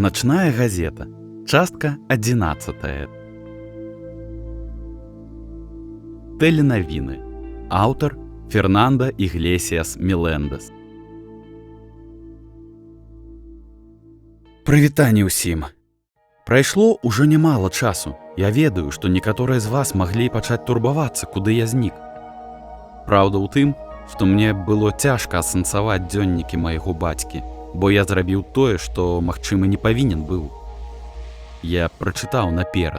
Ночная газета. Частка 11. Теленавіны. Аўтар Фернандо Іглесіас Мелендес. Прывітанне ўсім. Прайшло ўжо нямала часу. Я ведаю, што некаторыя з вас маглі пачаць турбавацца, куды я знік. Праўда ў тым, што мне было цяжка асэнсаваць дзённікі майго бацькі, бо я зрабіў тое, што, магчыма, не павінен быў. Я прачытаў наперад.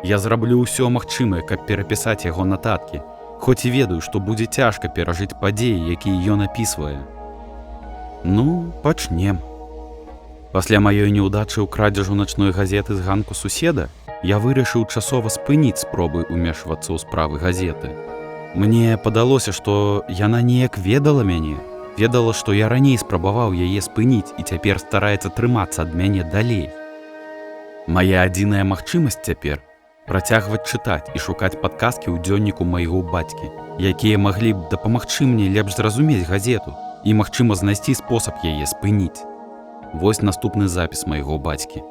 Я зраблю ўсё магчымае, каб перапісаць яго нататкі, хоць і ведаю, што будзе цяжка перажыць падзеі, якія ён апісвае. Ну, пачнем. Пасля маёй неўдачы ў крадзежу начной газеты з ганку суседа, я вырашыў часова спыніць спробы ўмешвацца ў справы газеты. Мне падалося, што яна неяк ведала мяне, ведала, што я раней спрабаваў яе спыніць і цяпер стараецца трымацца ад мяне далей. Мая адзіная магчымасць цяпер працягваць чытаць і шукаць падказкі ў дзённіку майго бацькі, якія маглі б дапамагчы мне лепш зразумець газету і, магчыма, знайсці спосаб яе спыніць. Вось наступны запіс майго бацькі.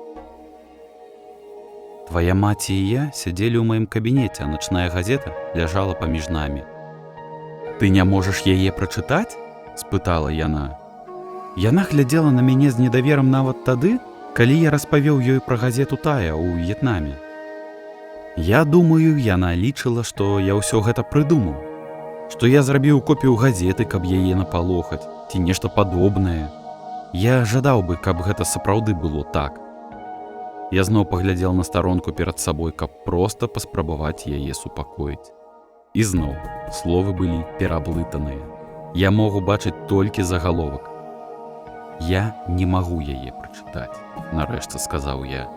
Твая маці і я сядзелі ў маім кабінеце, а начная газета ляжала паміж намі. Ты не можаш яе прачытаць? Спытала яна. Яна глядзела на мяне з недаверам нават тады, калі я распавёў ёй пра газету «Тая» ў В'етнаме. Я думаю, яна лічыла, што я ўсё гэта прыдумаў, што я зрабіў копію газеты, каб яе напалохаць, ці нешта падобнае. Я жадаў бы, каб гэта сапраўды было так. Я зноў паглядзеў на старонку перад сабой, каб проста паспрабаваць яе супакоіць. І зноў словы былі пераблытаныя. Я мог убачыць толькі загаловак. Я не магу яе прачытаць, нарэшце сказаў я.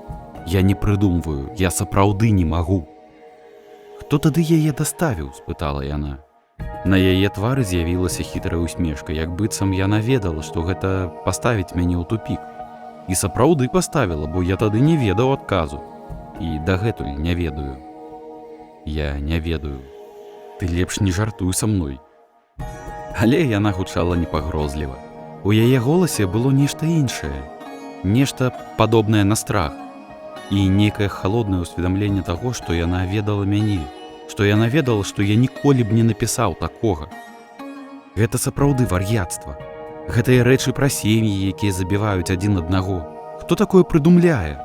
Я не прыдумваю, я сапраўды не магу. Хто тады яе даставіў? Спытала яна. На яе твары з'явілася хітрая усмешка, як быццам яна ведала, што гэта паставіць мяне ў тупік. І сапраўды паставіла, бо я тады не ведаў адказу. І дагэтуль не ведаю. Я не ведаю. Ты лепш не жартуй са мной. Але яна гучала непагрозліва. У яе голасе было нешта іншае, нешта падобнае на страх і нейкае халоднае ўсведамленне таго, што яна ведала мяне, што яна ведала, што я ніколі б не напісаў такога. Гэта сапраўды вар'яцтва. Гэтыя рэчы пра сем'і, якія забіваюць адзін аднаго. Хто такое прыдумляе?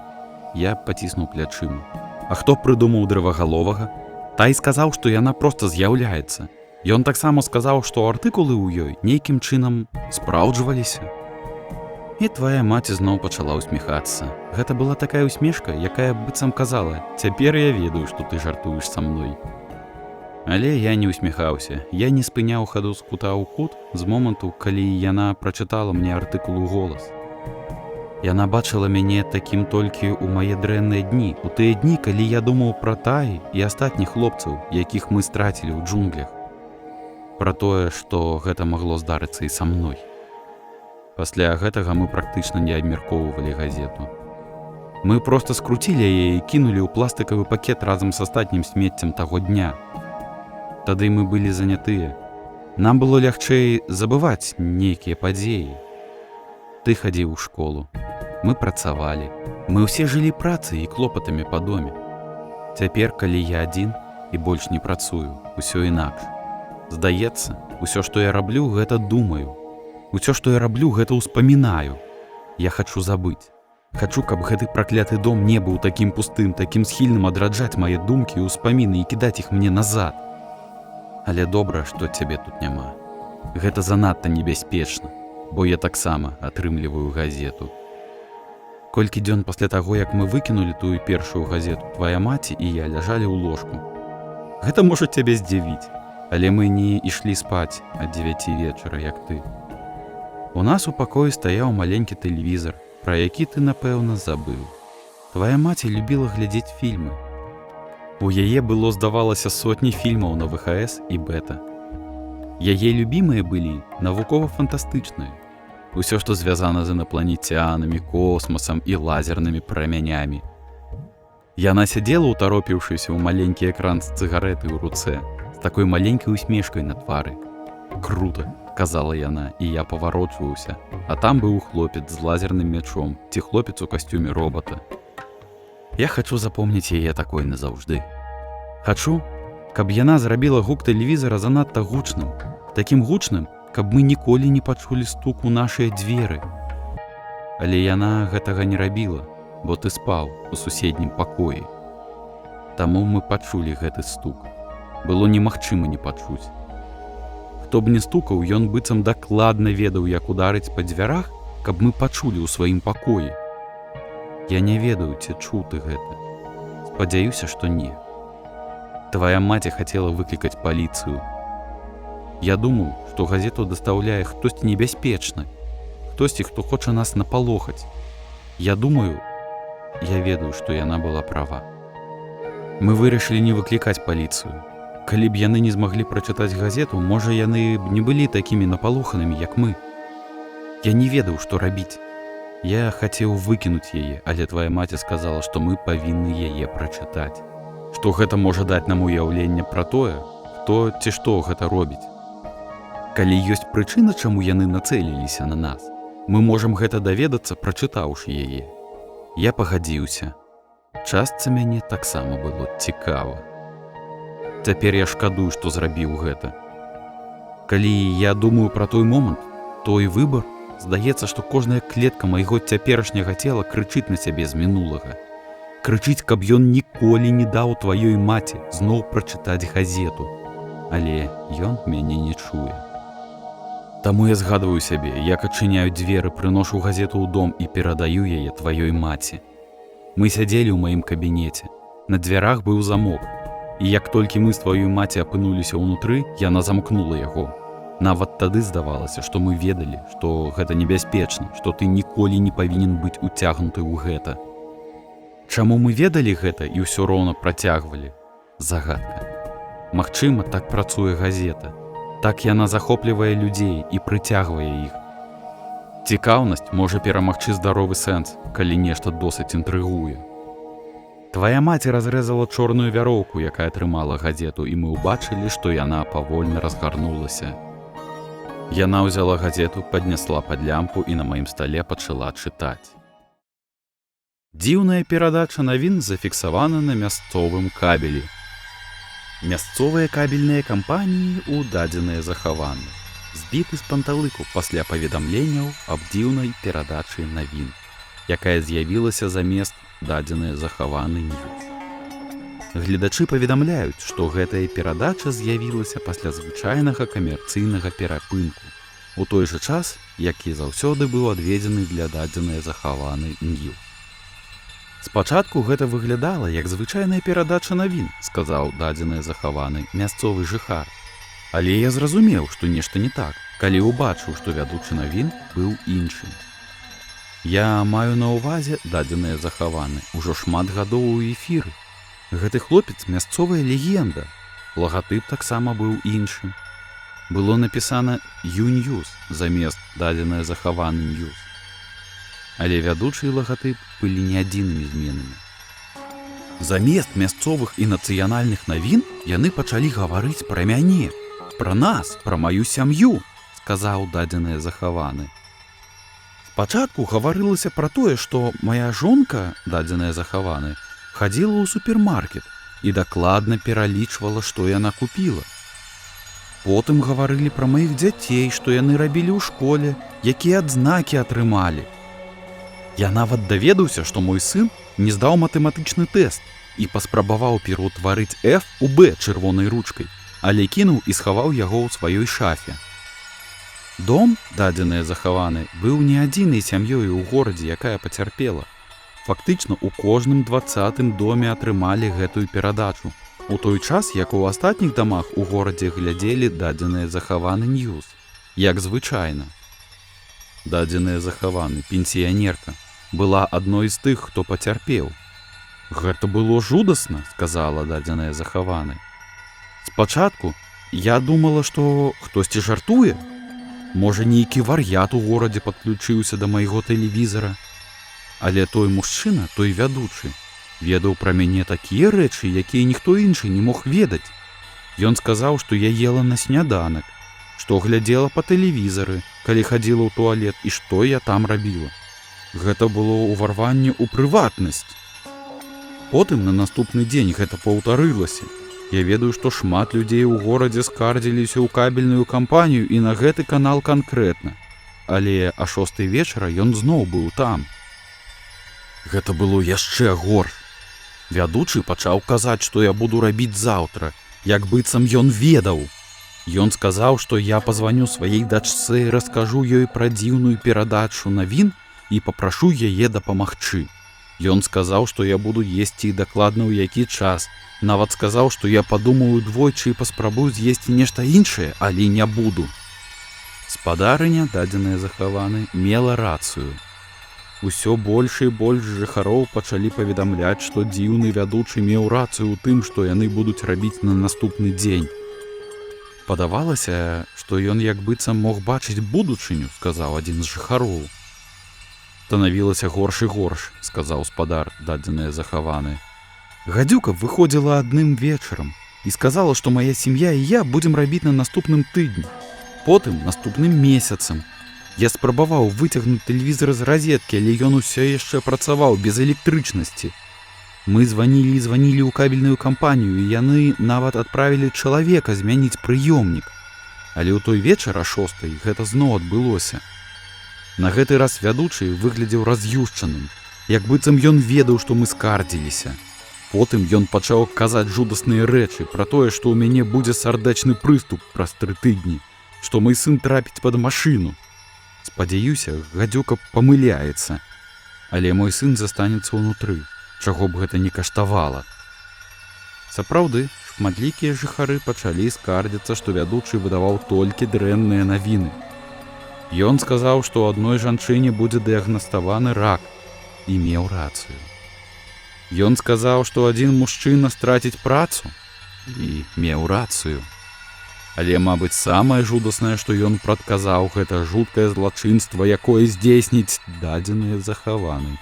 Я паціснуў плячыма. А хто прыдумаў дрывагаловага? Тай сказаў, што яна проста з'яўляецца. Ён таксама сказаў, што артыкулы ў ёй нейкім чынам спраўджваліся. І твая маці зноў пачала ўсміхацца. Гэта была такая усмешка, якая быццам казала: «Цяпер я ведаю, што ты жартуеш са мной». Але я не усміхаўся. Я не спыняў хаду з кута ў кут з моманту, калі яна прачытала мне артыкул у голас. Яна бачыла мяне такім толькі ў мае дрэнныя дні, у тыя дні, калі я думаў пра Таі і астатніх хлопцаў, якіх мы страцілі ў джунглях. Пра тое, што гэта магло здарыцца і са мной. Пасля гэтага мы практычна не абмяркоўвалі газету. Мы проста скруцілі яе і кінулі ў пластыкавы пакет разам з астатнім смеццем таго дня. Тады мы былі занятыя. Нам было лягчэй забываць нейкія падзеі. Ты хадзіў у школу. Мы працавалі. Мы ўсе жылі працай і клопатамі па доме. Цяпер, калі я адзін і больш не працую, усё інакш. Здаецца, усё, што я раблю, гэта думаю. Усё, што я раблю, гэта ўспамінаю. Я хачу забыць. Хачу, каб гэты пракляты дом не быў такім пустым, такім схільным адраджаць мае думкі і ўспаміны і кідаць іх мне назад. Але добра, што цябе тут няма. Гэта занадта небяспечна, бо я таксама атрымліваю газету. Колькі дзён пасля таго, як мы выкінулі тую першую газету, твая маці і я ляжалі ў ложку. Гэта можа цябе здзівіць. Але мы не ішлі спаць ад 9 вечара, як ты. У нас у пакоі стаяў маленькі тэлевізар, пра які ты, напэўна, забыў. Твая маці любіла глядзець фільмы. У яе было, здавалася, сотні фільмаў на ВХС і бета. Яе любімыя былі навукова-фантастычныя. Усё, што звязана з інапланецянамі, космасам і лазернымі прамянямі. Яна сядзела, утаропіўшыся ў маленькі экран з цыгарэты ў руцэ, з такой маленькай усмешкай на твары. Круто, сказала яна, і я паварочваўся, а там быў хлопец з лазерным мячом ці хлопец у касцюме робота. Я хачу запомніць яе такой назаўжды. Хачу, каб яна зрабіла гук тэлевізара занадта гучным, такім гучным, каб мы ніколі не пачулі стук у нашыя дзверы. Але яна гэтага не рабіла, бо ты спаў у суседнім пакоі. Таму мы пачулі гэты стук. Было немагчыма не пачуць. Хто б не стукаў, ён быццам дакладна ведаў, як ударыць па дзвярах, каб мы пачулі ў сваім пакоі. Я не ведаю, ці чуў ты гэта. Спадзяюся, што не. Твая маці хацела выклікаць паліцыю. Я думаў, што газету дастаўляе хтосьці небяспечны, хтосьці, хто хоча нас напалохаць. Я ведаю, што яна была права. Мы вырашылі не выклікаць паліцыю. Калі б яны не змаглі прачытаць газету, можа, яны б не былі такімі напалоханымі, як мы. Я не ведаў, што рабіць. Я хацеў выкінуць яе, але твая маці сказала, што мы павінны яе прачытаць. Што гэта можа даць нам уяўленне пра тое, хто ці што гэта робіць. Калі ёсць прычына, чаму яны нацэліліся на нас, мы можам гэта даведацца, прачытаўшы яе. Я пагадзіўся. Частцы мяне таксама было цікава. Цяпер я шкадую, што зрабіў гэта. Калі я думаю пра той момант, той выбар, здаецца, што кожная клетка майго цяперашняга цела крычыць на сябе з мінулага. Крычыць, каб ён ніколі не даў тваёй маці зноў прачытаць газету. Але ён мяне не чуе. Таму я згадваю сябе, як адчыняю дзверы, прыношу газету ў дом і перадаю яе тваёй маці. Мы сядзелі ў маім кабінеце. На дзвярах быў замок. І як толькі мы з тваёй маці апынуліся ўнутры, яна замкнула яго. Нават тады здавалася, што мы ведалі, што гэта небяспечна, што ты ніколі не павінен быць уцягнуты ў гэта. Чаму мы ведалі гэта і ўсё роўна працягвалі? Загадка. Магчыма, так працуе газета. Так яна захоплівае людзей і прыцягвае іх. Цікаўнасць можа перамагчы здаровы сэнс, калі нешта досыць інтрыгуе. Твая маці разрэзала чорную вяроўку, якая трымала газету, і мы ўбачылі, што яна павольна разгарнулася. Яна ўзяла газету, паднясла пад лямпу і на маім стале пачала чытаць. Дзіўная перадача навін зафіксавана на мясцовым кабелі. Мясцовыя кабельныя кампаніі ў дадзеныя захаваны. Збіты з панталыку пасля паведамленняў аб дзіўнай перадачы навін, якая з'явілася замест дадзеныя захаваны ньюс. Гледачы паведамляюць, што гэтая перадача з'явілася пасля звычайнага камерцыйнага перапынку, у той жа час, які заўсёды быў адведзены для дадзеныя захаваны ньюс. Спачатку гэта выглядала як звычайная перадача навін, сказаў дадзеныя захаваны мясцовы жыхар. Але я зразумеў, што нешта не так, калі ўбачыў, што вядучы навін быў іншым. Я маю на ўвазе дадзеныя захаваны ўжо шмат гадоў у эфіры. Гэты хлопец мясцовая легенда. Лагатып таксама быў іншым. Было напісана «Ю-Ньюс» замест дадзеныя захаваны ньюс. Але вядучы і лагатып былі не адзінымі зменамі. Замест мясцовых і нацыянальных навін яны пачалі гаварыць пра мяне, пра нас, пра маю сям'ю, сказаў дадзеныя захаваны. Спачатку гаварылася пра тое, што мая жонка, дадзеныя захаваны, хадзіла ў супермаркет і дакладна пералічвала, што яна купіла. Потым гаварылі пра маіх дзяцей, што яны рабілі ў школе, якія адзнакі атрымалі. Я нават даведаўся, што мой сын не здаў матэматычны тэст і паспрабаваў пераўтварыць F у B чырвонай ручкай, але кінуў і схаваў яго ў сваёй шафе. Дом, дадзеныя захаваны, быў не адзінай сям'ёй у горадзе, якая пацярпела. Фактычна, у кожным 20-м доме атрымалі гэтую перадачу, у той час, як у астатніх дамах у горадзе глядзелі дадзеныя захаваны ньюс, як звычайна. Дадзеныя захаваны, пенсіянерка, была адной з тых, хто пацярпеў. Гэта было жудасна, сказала дадзеныя захаваны. Спачатку я думала, што хтосьці жартуе. Можа, нейкі вар'ят у горадзе падключыўся да майго тэлевізара. Але той мужчына, той вядучы, ведаў пра мяне такія рэчы, якія ніхто іншы не мог ведаць. Ён сказаў, што я ела на сняданак, што глядзела па тэлевізары, калі хадзіла ў туалет, і што я там рабіла. Гэта было ўварванне ў прыватнасць. Потым на наступны дзень гэта паўтарылася. Я ведаю, што шмат людзей у горадзе скардзіліся ў кабельную кампанію і на гэты канал канкрэтна. Але а 6 вечара ён зноў быў там. Гэта было яшчэ горш. Вядучы пачаў казаць, што я буду рабіць заўтра, як быццам ён ведаў. Ён сказаў, што я пазваню сваёй дачцэ і раскажу ёй пра дзіўную перадачу навін і папрашу яе дапамагчы. Ён сказаў, што я буду есці дакладна ў які час. Нават сказаў, што я падумаю двойчы і паспрабую з'есці нешта іншае, але не буду. Спадарыня, дадзеная захаваны, мела рацыю. Усё больш і больш жыхароў пачалі паведамляць, што дзіўны вядучы меў рацыю ў тым, што яны будуць рабіць на наступны дзень. Падавалася, што ён як быццам мог бачыць будучыню, сказаў адзін з жыхароў. Станавілася горш і горш, сказаў спадар, дадзеная захаваны. Гадзюка выходзіла адным вечарам і сказала, што мая сям'я і я будзем рабіць на наступным тыдні. Потым наступным месяцам. Я спрабаваў выцягнуць тэлевізор з разеткі, але ён усё яшчэ працаваў без электрычнасці. Мы званілі ў кабельную кампанію, і яны нават адправілі чалавека змяніць прыёмнік. Але ў той вечар а 6 гэта зноў адбылося. На гэты раз вядучы выглядзеў раз'юшчаным, як быццам ён ведаў, што мы скардзіліся. Потым ён пачаў казаць жудасныя рэчы пра тое, што ў мяне будзе сардэчны прыступ праз 3 тыдні, што мой сын трапіць пад машыну. Спадзяюся, гадзюка памыляецца, але мой сын застанецца ўнутры, чаго б гэта не каштавала. Сапраўды, шматлікія жыхары пачалі скардзіцца, што вядучы выдаваў толькі дрэнныя навіны. Ён сказаў, што ў адной жанчыне будзе дыягнаставаны рак, і меў рацыю. Ён сказаў, што адзін мужчына страціць працу, і меў рацыю. Але, мабыць, самае жудаснае, што ён прадказаў, гэта жуткае злачынства, якое здзейсніць дадзеныя захаваны.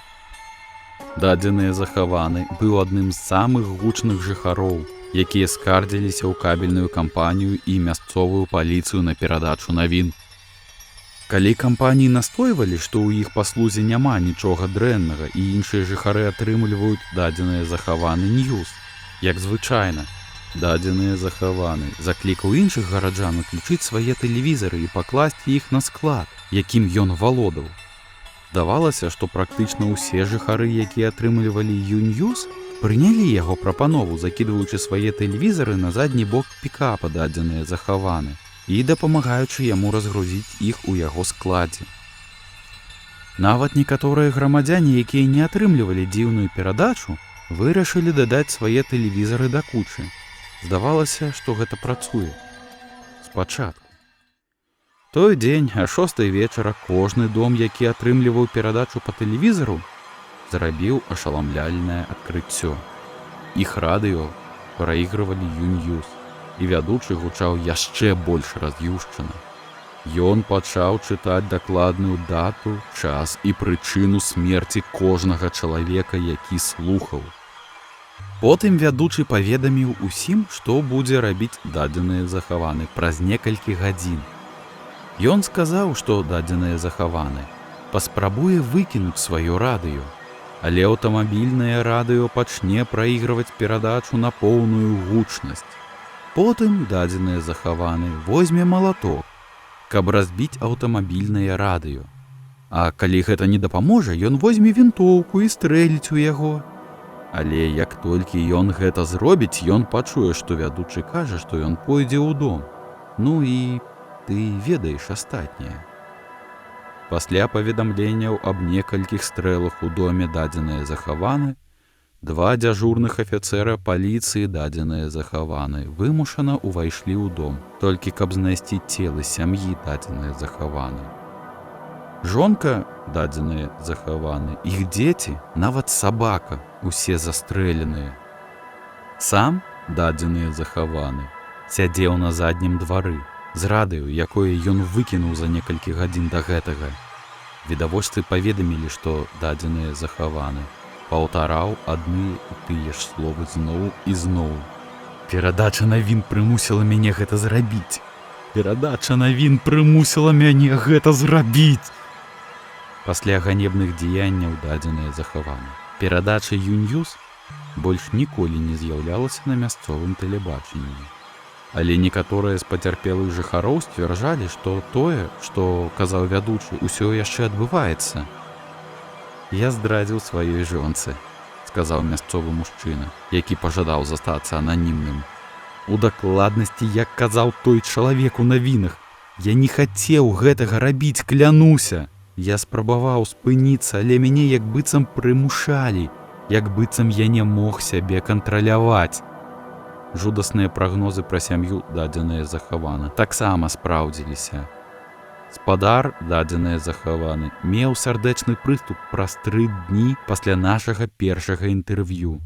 Дадзеныя захаваны быў адным з самых гучных жыхароў, якія скардзіліся ў кабельную кампанію і мясцовую паліцыю на перадачу навін. Калі кампаніі настойвалі, што ў іх паслузе няма нічога дрэннага і іншыя жыхары атрымліваюць дадзеныя захаваны ньюс, як звычайна, дадзеныя захаваны заклікаў іншых гараджан уключыць свае тэлевізары і пакласці іх на склад, якім ён валодаў. Здавалася, што практычна ўсе жыхары, якія атрымлівалі Ю-ньюс, прынялі яго прапанову, закідваючы свае тэлевізары на задні бок пікапа дадзеныя захаваны і дапамагаючы яму разгрузіць іх у яго складзе. Нават некаторыя грамадзяне, якія не атрымлівалі дзіўную перадачу, вырашылі дадаць свае тэлевізары да кучы. Здавалася, што гэта працуе. Спачатку. Той дзень, а 6 вечара, кожны дом, які атрымліваў перадачу па тэлевізару, зрабіў ашаламляльнае адкрыццё. Іх радыё праігрывалі Ю-ньюс, і вядучы гучаў яшчэ больш раз'юшчана. Ён пачаў чытаць дакладную дату, час і прычыну смерці кожнага чалавека, які слухаў. Потым вядучы паведаміў усім, што будзе рабіць дадзеныя захаваны праз некалькі гадзін. Ён сказаў, што дадзеныя захаваны паспрабуе выкінуць сваё радыё, але аўтамабільнае радыё пачне праігрываць перадачу на поўную гучнасць. Потым дадзеныя захаваны возьме малаток, каб разбіць аўтамабільнае радыё. А калі гэта не дапаможа, ён возьме вінтоўку і стрэліць у яго. Але як толькі ён гэта зробіць, ён пачуе, што вядучы кажа, што ён пойдзе ў дом. Ну і ты ведаеш астатняе. Пасля паведамленняў аб некалькіх стрэлах у доме дадзеныя захаваны, 2 дзяжурных афіцэра паліцыі дадзеныя захаваны вымушана ўвайшлі ў дом, толькі каб знайсці целы сям'і дадзеныя захаваны. Жонка дадзеныя захаваны, іх дзеці, нават сабака, усе застрэленыя. Сам дадзеныя захаваны сядзеў на заднім двары з радыё, якое ён выкінуў за некалькі гадзін да гэтага. Відавочцы паведамілі, што дадзеныя захаваны паўтараў адны і тыя ж словы зноў і зноў. Перадача навін прымусіла мяне гэта зрабіць. Перадача навін прымусіла мяне гэта зрабіць. Пасля ганебных дзеянняў дадзеныя захаваны. Перадача «Ю-Ньюс» больш ніколі не з'яўлялася на мясцовым тэлебачанні. Але некаторыя з пацярпелых жыхароў сцвярджалі, што тое, што казаў вядучы, усё яшчэ адбываецца. «Я здрадзіў сваёй жонцы», — сказаў мясцовы мужчына, які пажадаў застацца ананімным. У дакладнасці, як казаў той чалавек у навінах, я не хацеў гэтага рабіць, клянуся. Я спрабаваў спыніцца, але мяне як быццам прымушалі, як быццам я не мог сябе кантраляваць. Жудасныя прагнозы пра сям'ю, дадзеныя захаваны, таксама спраўдзіліся. Спадар, дадзеныя захаваны, меў сардэчны прыступ праз 3 дні пасля нашага першага інтэрв'ю.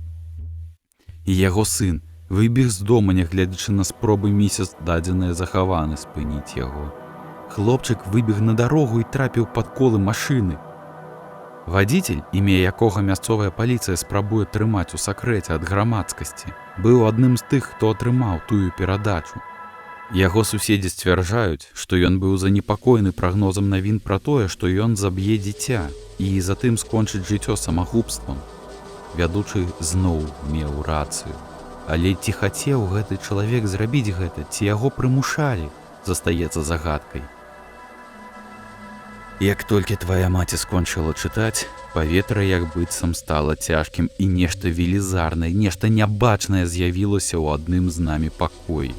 І яго сын выбег з дома, нягледзячы на спробы місяц, дадзеныя захаваны, спыніць яго. Хлопчык выбег на дарогу і трапіў пад колы машыны. Вадзіцель, імя якога мясцовая паліцыя спрабуе трымаць у сакрэце ад грамадскасці, быў адным з тых, хто атрымаў тую перадачу. Яго суседзі сцвярджаюць, што ён быў занепакоены прагнозам навін пра тое, што ён заб'е дзіця і затым скончыць жыццё самагубствам. Вядучы зноў меў рацыю. Але ці хацеў гэты чалавек зрабіць гэта, ці яго прымушалі, застаецца загадкай. Як толькі твая маці скончыла чытаць, паветра як быццам стала цяжкім і нешта велізарнае, нешта нябачнае з'явілася ў адным з намі пакоі.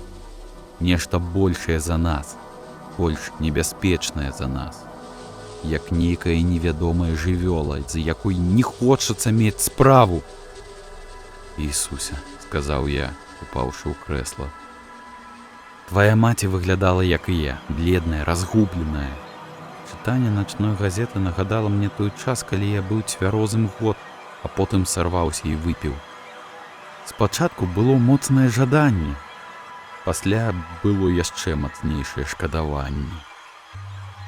Нешта большае за нас, больш небяспечнае за нас. Як нейкая невядомая жывёла, з якой не хочацца мець справу. «Ісусе», — сказаў я, упаўшы ў крэсла. Твая маці выглядала, як і я, бледная, разгубленая. Чытанне начной газеты нагадала мне той час, калі я быў цвярозым год, а потым сарваўся і выпіў. Спачатку было моцнае жаданне, пасля было яшчэ мацнейшае шкадаванне.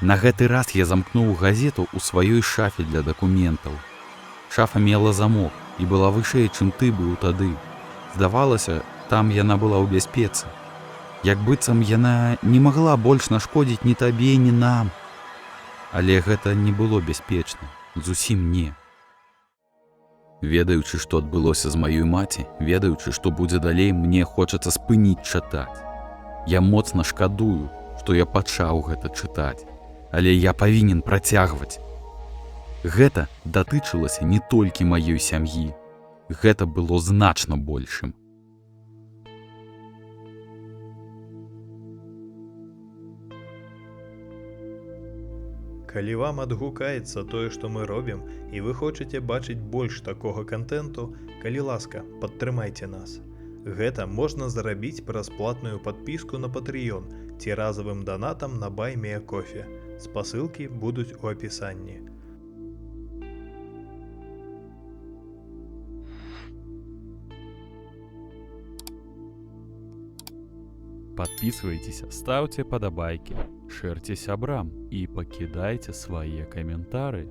На гэты раз я замкнуў газету ў сваёй шафе для дакументаў. Шафа мела замок і была вышэй, чым ты быў тады. Здавалася, там яна была ў бяспецы. Як быццам яна не магла больш нашкодзіць ні табе, ні нам. Але гэта не было бяспечна, зусім не. Ведаючы, што адбылося з маёй маці, ведаючы, што будзе далей, мне хочацца спыніць чытаць. Я моцна шкадую, што я пачаў гэта чытаць, але я павінен працягваць. Гэта датычылася не толькі маёй сям'і, гэта было значна большым. Калі вам адгукаецца тое, што мы робім, і вы хочаце бачыць больш такога кантэнту, калі ласка, падтрымайце нас. Гэта можна зрабіць праз платную падпіску на Patreon ці разавым данатам на Buy Me a Coffee. Спасылкі будуць у апісанні. Подписывайтесь, ставьте подобайки, шерьте сябрам и покидайте свои комментарии.